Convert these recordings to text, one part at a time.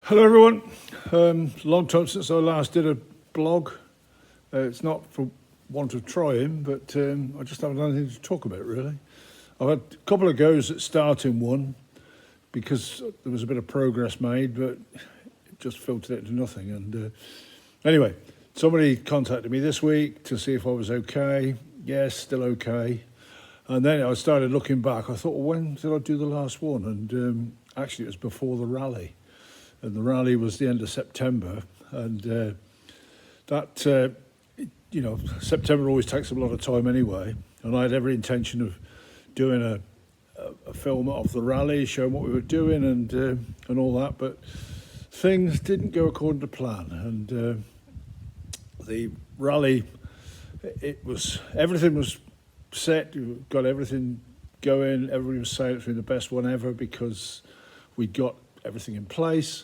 Hello everyone. Long time since I last did a blog. It's not for want of trying, but I just haven't had anything to talk about really. I've had a couple of goes at starting one because there was a bit of progress made, but it just filtered it into nothing. And anyway, somebody contacted me this week to see if I was okay. Yes, still okay. And then I started looking back. I thought, well, when did I do the last one? And actually, it was before the rally. And the rally was the end of September, and September always takes a lot of time anyway. And I had every intention of doing a film of the rally, showing what we were doing and all that, but things didn't go according to plan. And the rally, everything was set, got everything going. Everybody was saying it's been the best one ever because we got everything in place.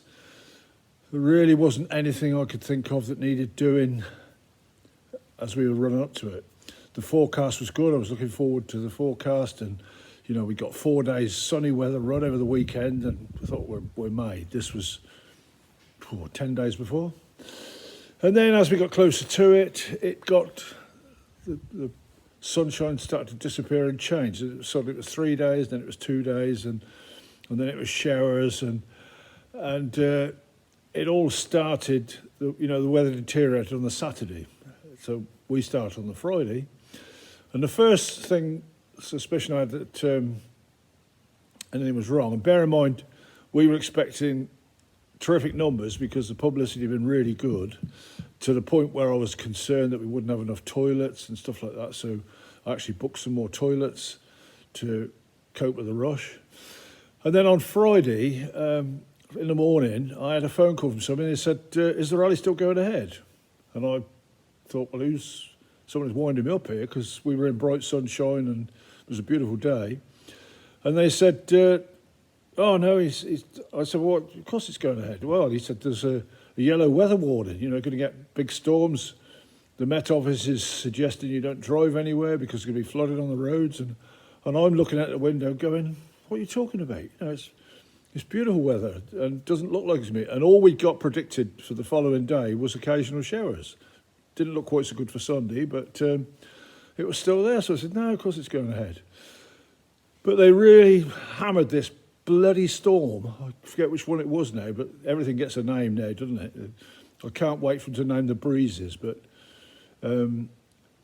There really wasn't anything I could think of that needed doing as we were running up to it. The forecast was good. I was looking forward to the forecast, and we got 4 days sunny weather right over the weekend, and I thought we're made. This was 10 days before. And then as we got closer to it, the sunshine started to disappear and change. Suddenly it was 3 days, then it was 2 days, and then it was showers, and it all started. The weather deteriorated on the Saturday, so we started on the Friday, and the first suspicion I had that anything was wrong. And bear in mind, we were expecting terrific numbers because the publicity had been really good, to the point where I was concerned that we wouldn't have enough toilets and stuff like that. So I actually booked some more toilets to cope with the rush. And then on Friday, in the morning, I had a phone call from somebody. They said, is the rally still going ahead? And I thought, well, someone's winding me up here, because we were in bright sunshine and it was a beautiful day. And they said, oh, no, I said, well, of course it's going ahead. Well, he said, there's a yellow weather warning, going to get big storms. The Met Office is suggesting you don't drive anywhere because it's going to be flooded on the roads. And I'm looking out the window going, what are you talking about? It's beautiful weather and doesn't look like it's me. And all we got predicted for the following day was occasional showers. Didn't look quite so good for Sunday, but it was still there. So I said, no, of course it's going ahead. But they really hammered this bloody storm. I forget which one it was now, but everything gets a name now, doesn't it? I can't wait for them to name the breezes, but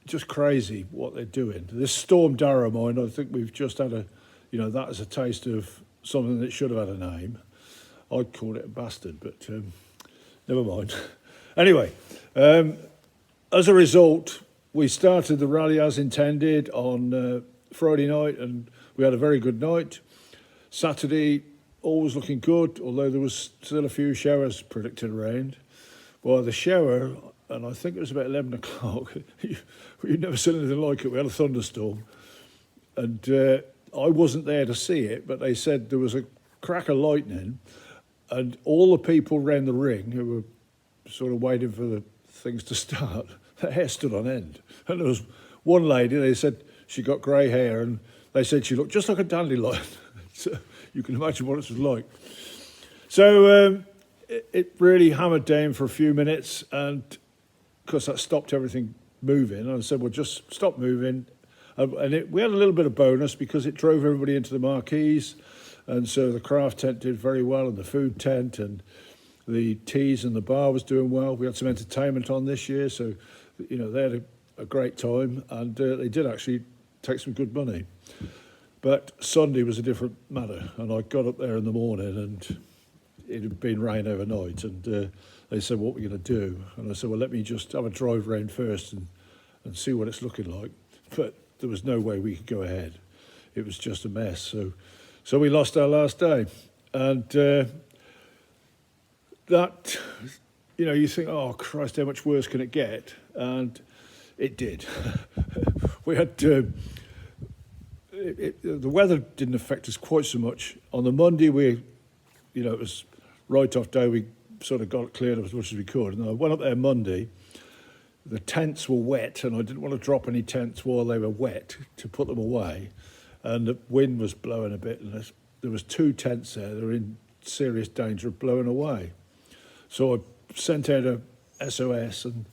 just crazy what they're doing. This storm Darrow mine, I think we've just had that as a taste of something that should have had a name. I'd call it a bastard, but never mind. Anyway, as a result, we started the rally as intended on Friday night, and we had a very good night. Saturday, all was looking good, although there was still a few showers predicted around. Well, the shower, and I think it was about 11 o'clock, you've never seen anything like it. We had a thunderstorm, and I wasn't there to see it, but they said there was a crack of lightning, and all the people around the ring who were sort of waiting for the things to start, their hair stood on end. And there was one lady, they said she got grey hair, and they said she looked just like a dandelion. So you can imagine what it was like. So it really hammered down for a few minutes, and of course that stopped everything moving. And I said, well, just stop moving. We had a little bit of bonus because it drove everybody into the marquees, and so the craft tent did very well, and the food tent, and the teas and the bar was doing well. We had some entertainment on this year, so they had a great time, and they did actually take some good money. But Sunday was a different matter, and I got up there in the morning, and it had been rain overnight, and they said, what are we going to do? And I said, well, let me just have a drive round first and see what it's looking like. But there was no way we could go ahead. It was just a mess. So we lost our last day. And that, you think, oh, Christ, how much worse can it get? And it did. We had, the weather didn't affect us quite so much. On the Monday, it was right off day, we sort of got cleared up as much as we could. And I went up there Monday. The tents were wet, and I didn't want to drop any tents while they were wet to put them away. And the wind was blowing a bit, and there was 2 tents there that were in serious danger of blowing away. So I sent out a SOS, and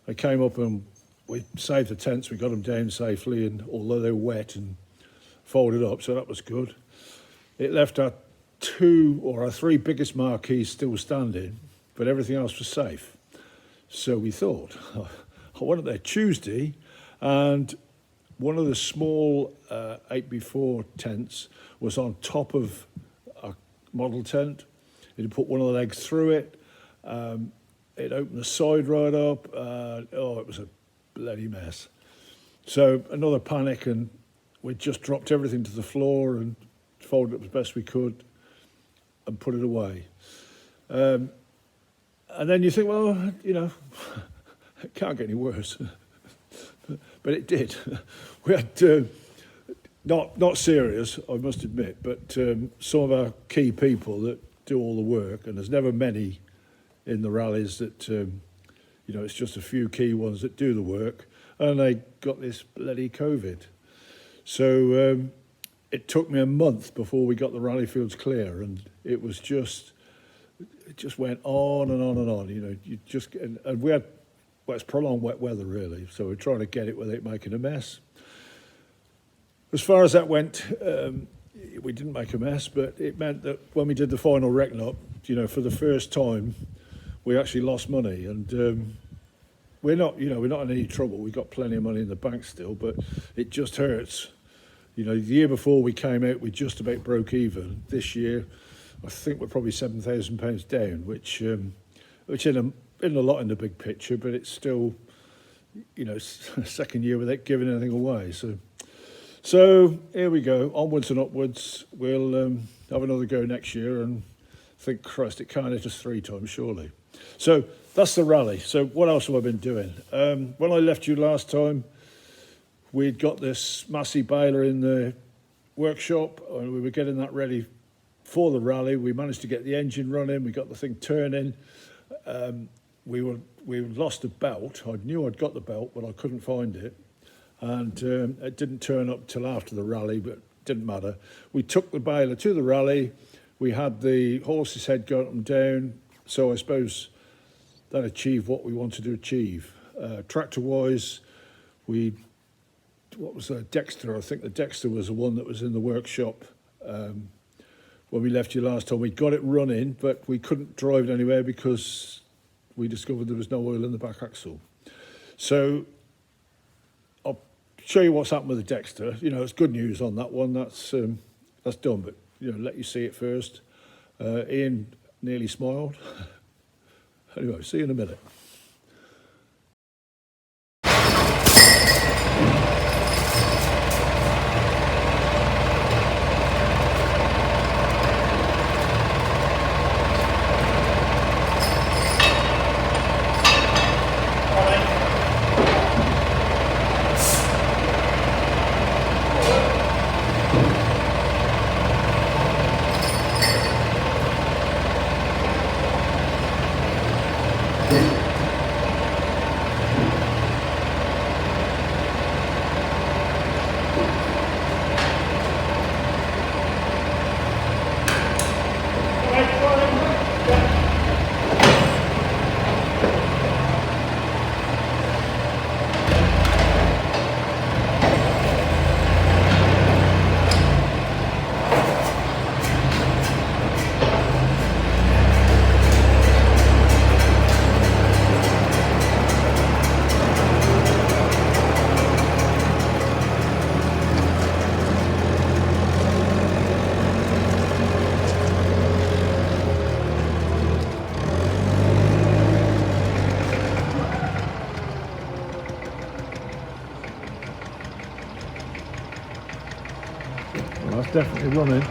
they came up and we saved the tents. We got them down safely, and although they were wet and folded up, so that was good. It left our our three biggest marquees still standing, but everything else was safe. So we thought, I went up there Tuesday, and one of the small 8x4 tents was on top of a model tent. It had put one of the legs through it. It opened the side right up. It was a bloody mess. So another panic, and we just dropped everything to the floor and folded it as best we could and put it away. And then you think, well, it can't get any worse. But it did. We had, not serious, I must admit, but some of our key people that do all the work, and there's never many in the rallies that, it's just a few key ones that do the work, and they got this bloody COVID. So it took me a month before we got the rally fields clear, and it just went on and on and on. And we had, it's prolonged wet weather really, so we're trying to get it without making a mess. As far as that went, we didn't make a mess, but it meant that when we did the final reckon up, for the first time, we actually lost money, and we're not in any trouble. We got plenty of money in the bank still, but it just hurts. The year before we came out, we just about broke even. This year, I think we're probably £7,000 down, which isn't a lot in the big picture, but it's still, second year without giving anything away. So here we go, onwards and upwards. We'll have another go next year, and think, Christ, it can't hit us 3 times, surely. So that's the rally. So what else have I been doing? When I left you last time, we'd got this massive baler in the workshop, and we were getting that ready for the rally. We managed to get the engine running. We got the thing turning. We lost a belt. I knew I'd got the belt, but I couldn't find it. And it didn't turn up till after the rally, but it didn't matter. We took the baler to the rally. We had the horse's head going up and down. So I suppose that achieved what we wanted to achieve. Tractor-wise, what was that, Dexta? I think the Dexta was the one that was in the workshop when we left you last time. We got it running, but we couldn't drive it anywhere because we discovered there was no oil in the back axle. So I'll show you what's happened with the Dexta. It's good news on that one. That's done, but let you see it first. Ian nearly smiled. Anyway, see you in a minute. Well, that's definitely running.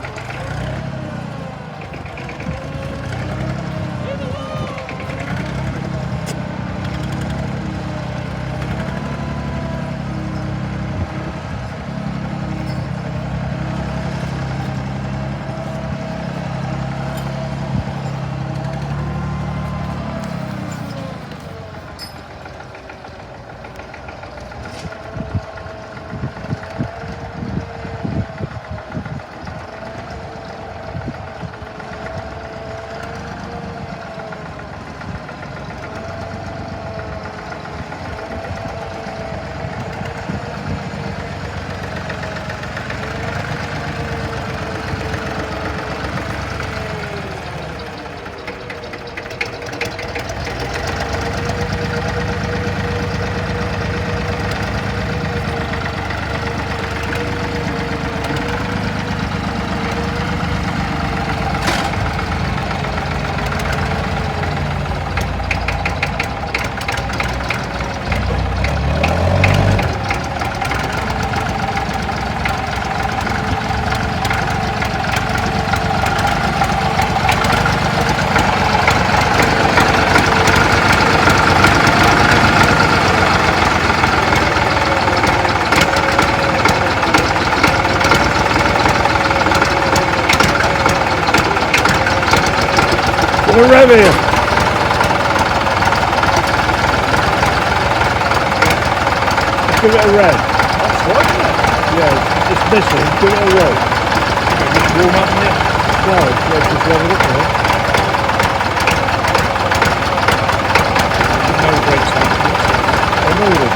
Bit of rev here. Let's give it a rev. That's right, isn't it? Yeah, it's missing. Give it a rev. Just warm up, isn't it? Well, let's just rev it up there. No brakes on. I know it.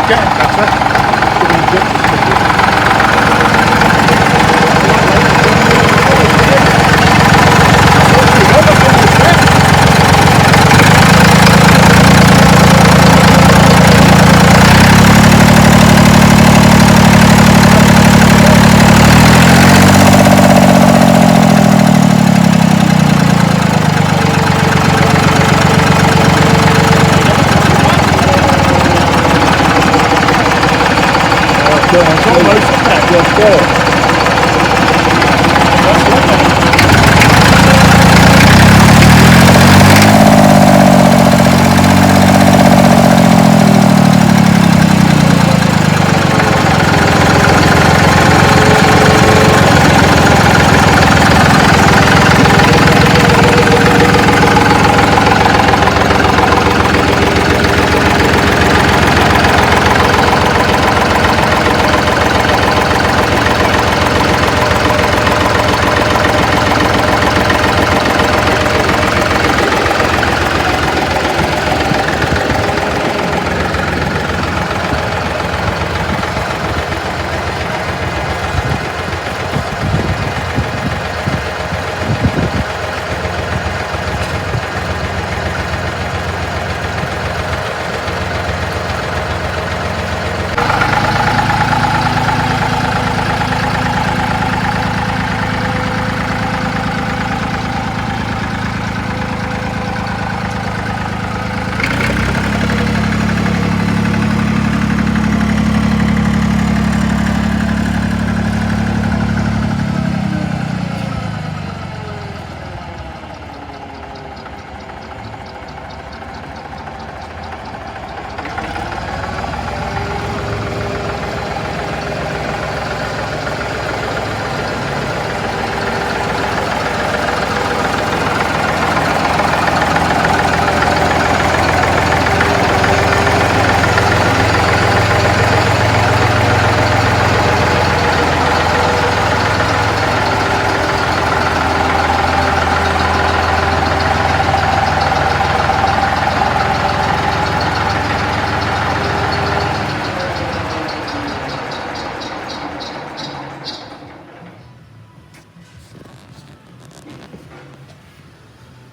Getting better. It's almost, isn't it? Just go.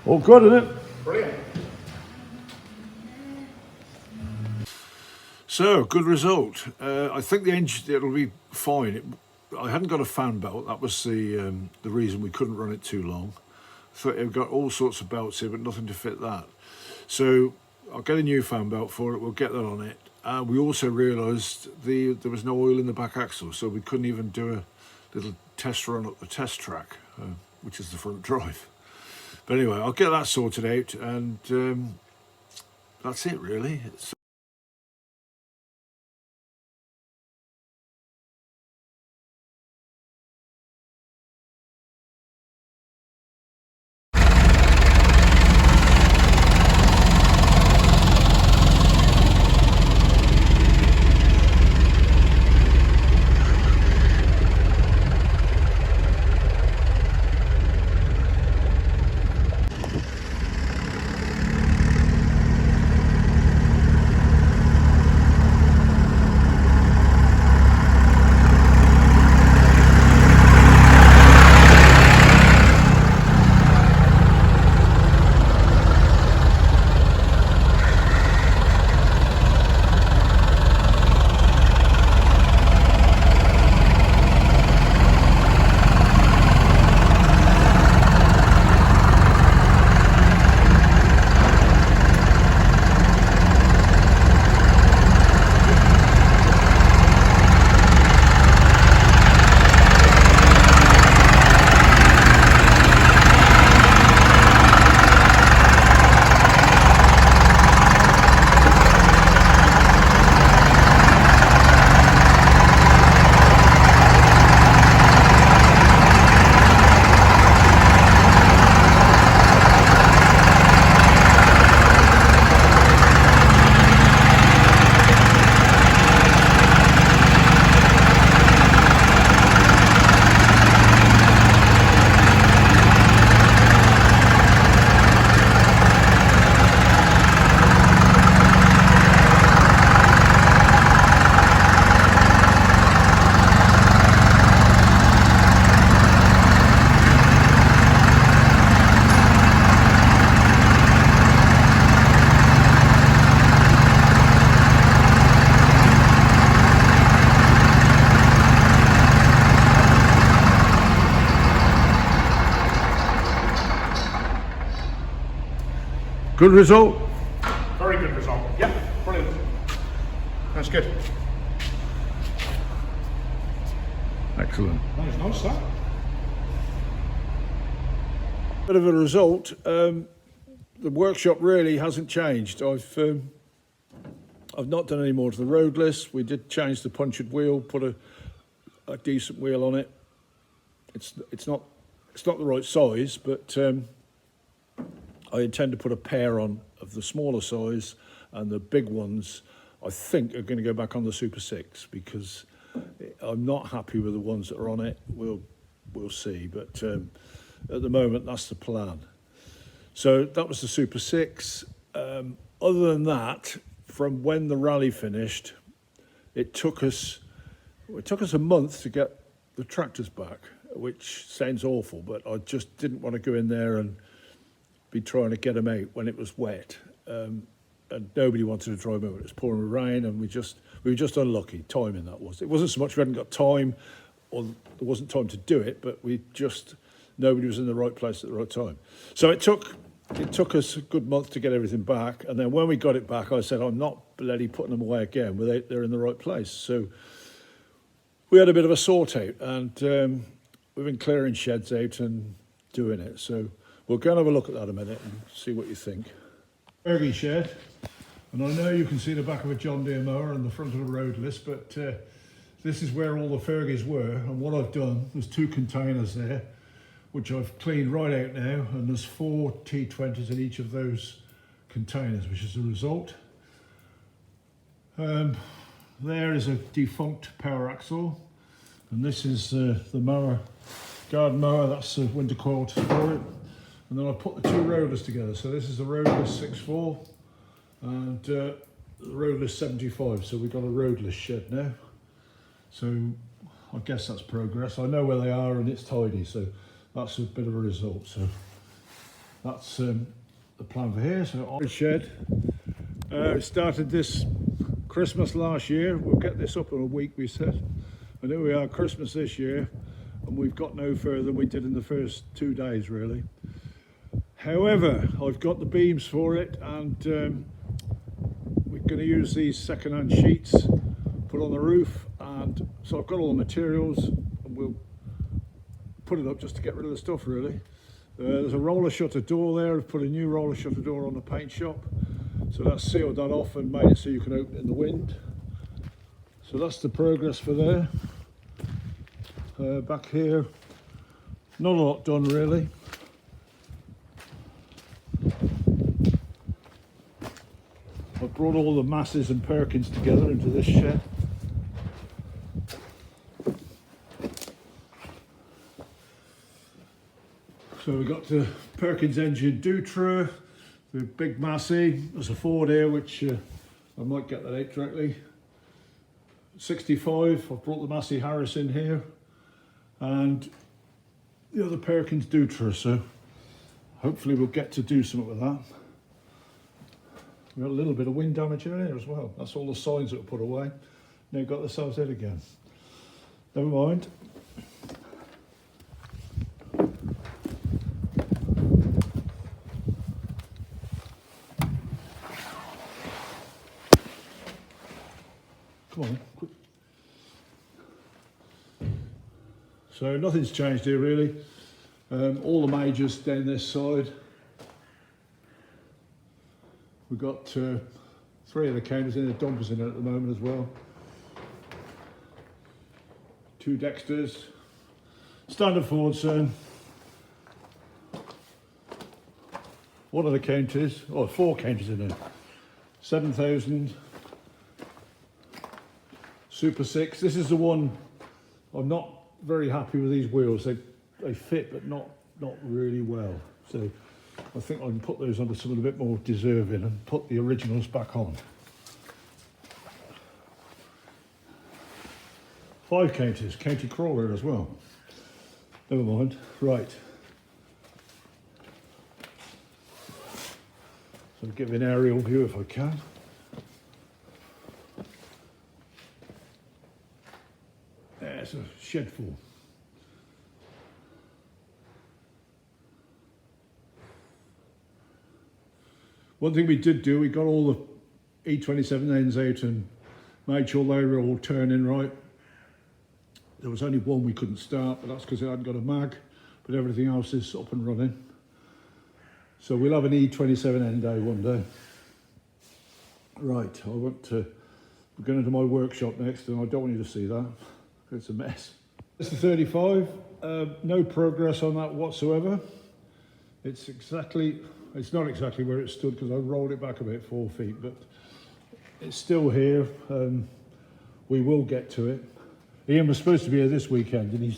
All good, isn't it? Brilliant. So, good result. I think the engine, it'll be fine. I hadn't got a fan belt. That was the reason we couldn't run it too long. Thought it got all sorts of belts here, but nothing to fit that. So I'll get a new fan belt for it. We'll get that on it. We also realised there was no oil in the back axle, so we couldn't even do a little test run up the test track, which is the front drive. But anyway, I'll get that sorted out, and that's it really. Good result? Very good result. Yep, brilliant. That's good. Excellent. That was nice, that. Bit of a result. The workshop really hasn't changed. I've not done any more to the roadless. We did change the punctured wheel, put a decent wheel on it. It's not the right size, but I intend to put a pair on of the smaller size, and the big ones I think are going to go back on the Super 6 because I'm not happy with the ones that are on it. We'll see, but at the moment that's the plan. So that was the Super 6. Other than that, from when the rally finished, it took us a month to get the tractors back, which sounds awful, but I just didn't want to go in there and be trying to get them out when it was wet. And nobody wanted to drive over. It was pouring with rain, and we were just unlucky. Timing that was. It wasn't so much we hadn't got time, or there wasn't time to do it, but nobody was in the right place at the right time. So it took us a good month to get everything back, and then when we got it back, I said, I'm not bloody putting them away again without they're in the right place. So we had a bit of a sort out, and we've been clearing sheds out and doing it. So we'll go and have a look at that a minute and see what you think. Fergie shed, and I know you can see the back of a John Deere mower and the front of a roadless, but this is where all the Fergies were, and what I've done, there's 2 containers there, which I've cleaned right out now, and there's 4 T20s in each of those containers, which is the result. There is a defunct power axle, and this is the mower, garden mower, that's the winter coil for it. And then I put the 2 rollers together. So this is the roadless 6.4 and the roadless 75. So we've got a roadless shed now. So I guess that's progress. I know where they are and it's tidy. So that's a bit of a result. So that's the plan for here. So on the shed, started this Christmas last year. We'll get this up in a week, we said. And here we are, Christmas this year. And we've got no further than we did in the first 2 days, really. However, I've got the beams for it, and we're going to use these second-hand sheets, put on the roof, and so I've got all the materials, and we'll put it up just to get rid of the stuff, really. There's a roller shutter door there. I've put a new roller shutter door on the paint shop, so that's sealed that off and made it so you can open it in the wind. So that's the progress for there. Back here, not a lot done, really. I've brought all the masses and Perkins together into this shed. So we've got the Perkins engine Dutra, the big Massey. There's a Ford here, which I might get that out directly. 65, I've brought the Massey Harris in here. And the other Perkins Dutra, so hopefully we'll get to do something with that. We've got a little bit of wind damage in here as well. That's all the signs that were put away. Now got themselves out again. Never mind. Come on, quick. So nothing's changed here really. All the majors down this side. We've got 3 of the counters in, the dumpers in it at the moment as well. 2 Dexters. Standard Ford soon. What are the counters? Oh, 4 counters in there. 7,000. Super 6. This is the one I'm not very happy with these wheels. They fit, but not really well. So I think I can put those onto something a bit more deserving and put the originals back on. 5 counters, county crawler as well. Never mind. Right. So I'll give an aerial view if I can. There's a shed full. One thing we did do, we got all the E27 ends out and made sure they were all turning right. There was only one we couldn't start, but that's because it hadn't got a mag, but everything else is up and running. So we'll have an E27 end day one day. Right, we're going into my workshop next, and I don't want you to see that. It's a mess. It's the 35, no progress on that whatsoever. It's not exactly where it stood because I rolled it back about 4 feet, but it's still here. We will get to it. Ian was supposed to be here this weekend, and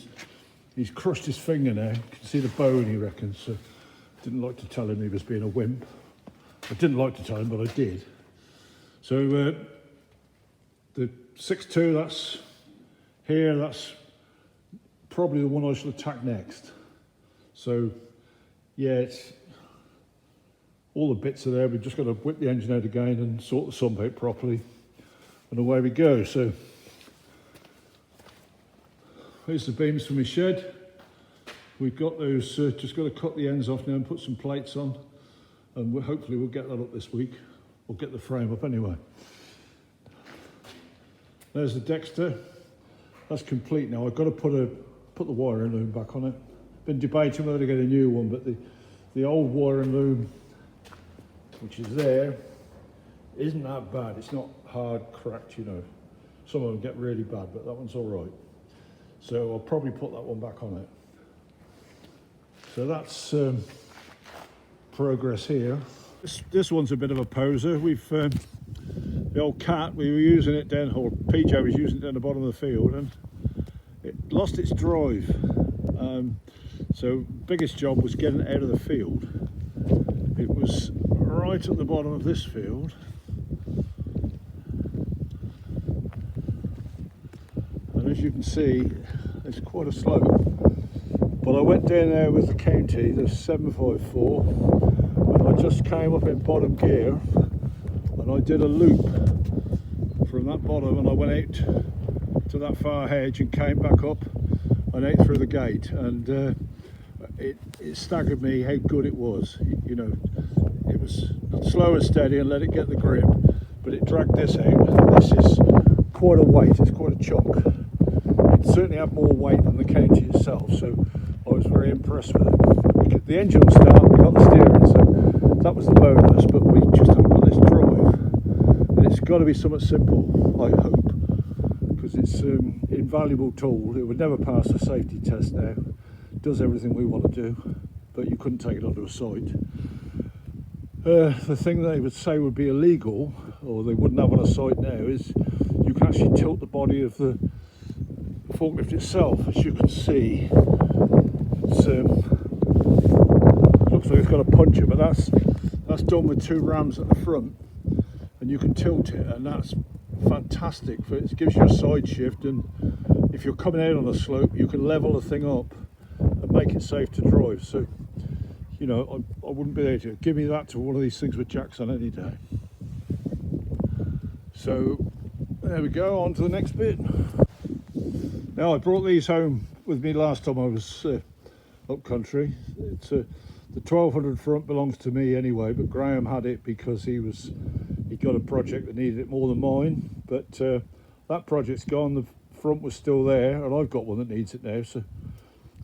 he's crushed his finger now. You can see the bone, he reckons. So I didn't like to tell him he was being a wimp. I didn't like to tell him, but I did. So the 6.2, that's here. That's probably the one I shall attack next. So yeah, all the bits are there. We've just got to whip the engine out again and sort the sump out properly, and away we go. So here's the beams from my shed. We've got those, just got to cut the ends off now and put some plates on, and hopefully we'll get that up this week. We'll get the frame up anyway. There's the Dexta. That's complete now. I've got to put the wiring loom back on it. Been debating whether to get a new one, but the old wiring loom, which is there, isn't that bad. It's not hard cracked, you know. Some of them get really bad, but that one's all right. So I'll probably put that one back on it. So that's progress here. This one's a bit of a poser. We've the old cat, we were using it down, or PJ was using it down the bottom of the field, and it lost its drive. So biggest job was getting it out of the field. It was right at the bottom of this field. And as you can see, it's quite a slope. But I went down there with the county, the 754, and I just came up in bottom gear, and I did a loop from that bottom, and I went out to that far hedge and came back up and out through the gate, and it staggered me how good it was. You know, it was slow and steady and let it get the grip, but it dragged this out. This is quite a weight, it's quite a chunk. It certainly had more weight than the county itself, so I was very impressed with it. The engine will start, we got the steering, so that was the bonus, but we just haven't got this drive. And it's got to be something simple, I hope, because it's an invaluable tool. It would never pass the safety test now. It does everything we want to do, but you couldn't take it onto a site. The thing they would say would be illegal, or they wouldn't have on a site now, is you can actually tilt the body of the forklift itself. As you can see, it looks like it's got a puncher, but that's done with 2 rams at the front, and you can tilt it, and that's fantastic. It gives you a side shift, and if you're coming out on a slope, you can level the thing up and make it safe to drive. So, you know, I wouldn't be able to give me that to one of these things with jacks on any day. So there we go, on to the next bit. Now, I brought these home with me last time I was up country. It's the 1200 front belongs to me anyway, but Graham had it because he got a project that needed it more than mine. But that project's gone. The front was still there, and I've got one that needs it now.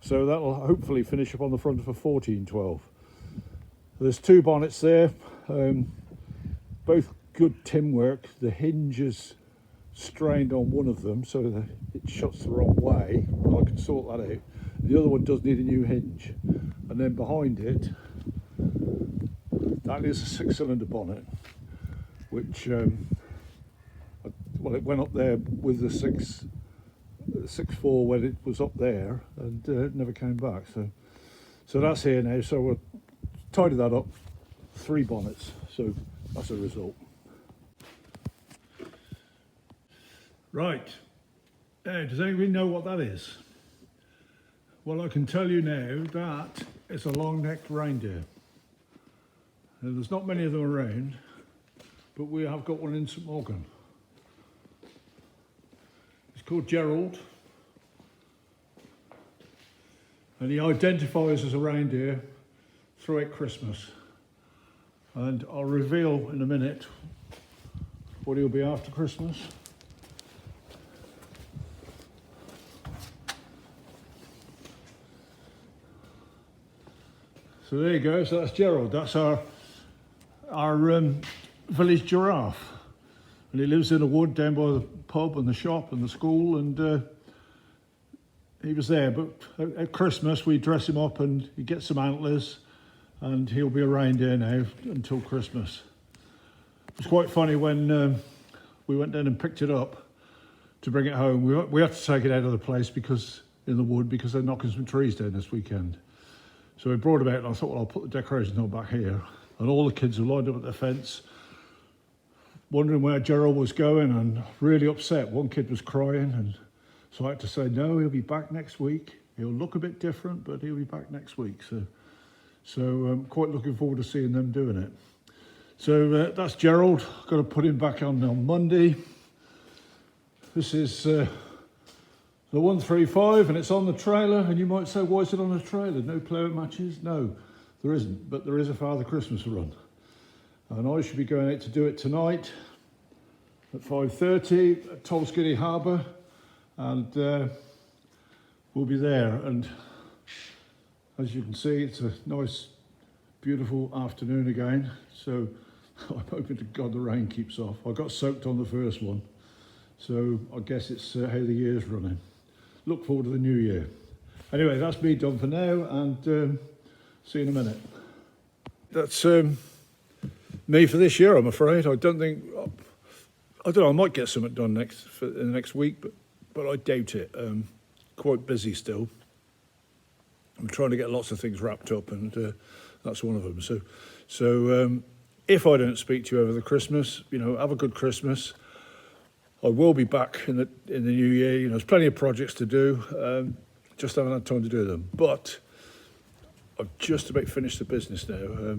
So that'll hopefully finish up on the front of a 1412. There's 2 bonnets there, both good tin work. The hinge is strained on one of them, so that it shuts the wrong way, but I can sort that out. The other one does need a new hinge, and then behind it, that is a 6-cylinder bonnet, which well, it went up there with the 6.4 when it was up there, and it never came back. So that's here now. So we'll tidy that up. 3 bonnets. So that's a result. Right. Does anybody know what that is? Well, I can tell you now that it's a long-necked reindeer. And there's not many of them around, but we have got one in St Morgan. It's called Gerald, and he identifies as a reindeer throughout Christmas. and I'll reveal in a minute what he'll be after Christmas. So there you go, so that's Gerald, that's our village giraffe. And he lives in a wood down by the pub and the shop and the school, and he was there. But at Christmas we dress him up and he gets some antlers, and he'll be around here now until Christmas. It's quite funny when we went down and picked it up to bring it home. We had to take it out of the place in the wood because they're knocking some trees down this weekend. So we brought it out and I thought, well, I'll put the decorations on back here. And all the kids were lined up at the fence, wondering where Gerald was going and really upset. One kid was crying, and so I had to say, no, he'll be back next week. He'll look a bit different, but he'll be back next week. So I'm quite looking forward to seeing them doing it. So that's Gerald. Got to put him back on Monday. This is the 135, and it's on the trailer. And you might say, why is it on the trailer? No playing matches? No, there isn't. But there is a Father Christmas run. And I should be going out to do it tonight at 5:30 at Tolskiddy Harbour. And we'll be there. And as you can see, it's a nice, beautiful afternoon again. So I'm hoping to God the rain keeps off. I got soaked on the first one. So I guess it's how the year's running. Look forward to the new year. Anyway, that's me done for now, and see you in a minute. That's me for this year, I'm afraid. I don't know, I might get something done in the next week, but I doubt it. Quite busy still. I'm trying to get lots of things wrapped up, and that's one of them. So if I don't speak to you over the Christmas, have a good Christmas. I will be back in the new year. There's plenty of projects to do. Just haven't had time to do them. But I've just about finished the business now.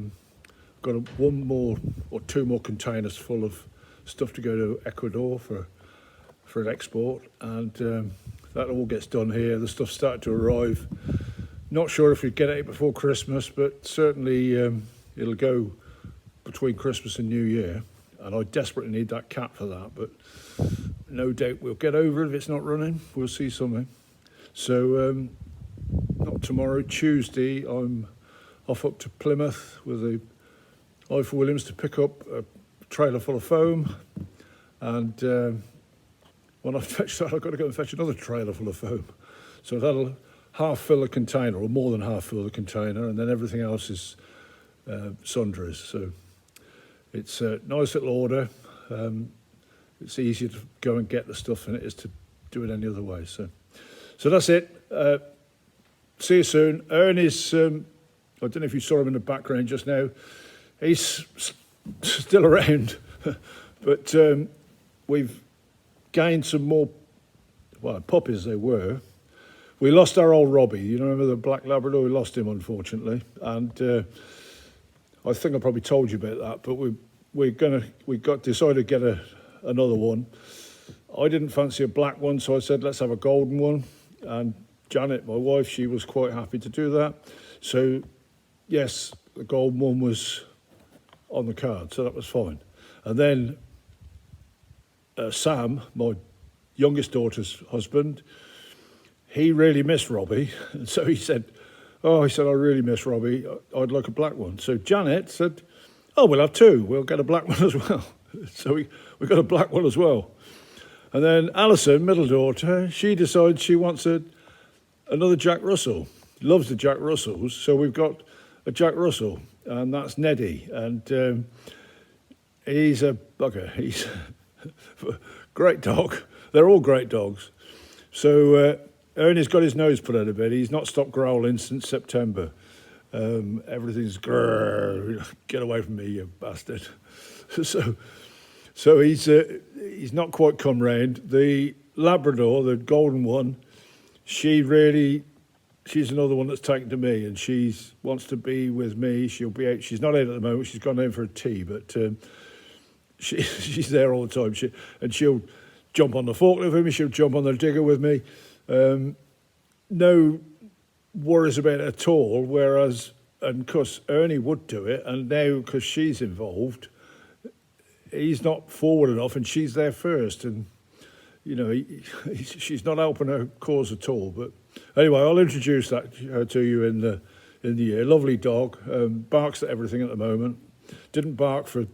Got one more or two more containers full of stuff to go to Ecuador for an export, and that all gets done here. The stuff started to arrive. Not sure if we get it before Christmas, but certainly it'll go between Christmas and New Year. And I desperately need that cat for that, but no doubt we'll get over it if it's not running. We'll see something. So not tomorrow, Tuesday, I'm off up to Plymouth with the Ifor Williams to pick up a trailer full of foam. And when I've fetched that, I've got to go and fetch another trailer full of foam. So that'll half fill the container, or more than half fill the container, and then everything else is sundries. So it's a nice little order. It's easier to go and get the stuff than it is to do it any other way. So that's it. See you soon. Ernie's, I don't know if you saw him in the background just now. He's still around, but we've gained some more, puppies they were. We lost our old Robbie. You remember the black Labrador? We lost him, unfortunately. And I think I probably told you about that, but we decided to get another one. I didn't fancy a black one, so I said, let's have a golden one. And Janet, my wife, she was quite happy to do that. So, yes, the golden one was on the card, so that was fine. And then Sam, my youngest daughter's husband, he really missed Robbie. And so he said, I really miss Robbie. I'd like a black one. So Janet said, we'll have two. We'll get a black one as well. So we got a black one as well. And then Alison, middle daughter, she decides she wants another Jack Russell. Loves the Jack Russells. So we've got a Jack Russell, and that's Neddy. And he's a bugger. He's a great dog. They're all great dogs. So Ernie's got his nose put out a bit. He's not stopped growling since September. Everything's grrr, get away from me, you bastard. So he's not quite come round. The Labrador, the golden one, she's another one that's taken to me, and she wants to be with me. She'll be out. She's not out at the moment. She's gone down for a tea, but she's there all the time. She'll jump on the forklift with me. She'll jump on the digger with me. No worries about it at all, whereas and of course Ernie would do it, and now because she's involved, he's not forward enough, and she's there first, and you know she's not helping her cause at all. But anyway, I'll introduce that to you in the year. Lovely dog, barks at everything at the moment. Didn't bark for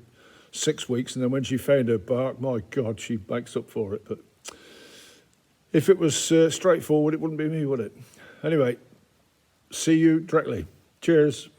6 weeks, and then when she found her bark, my God, she makes up for it. But if it was straightforward, it wouldn't be me, would it? Anyway, see you directly. Cheers.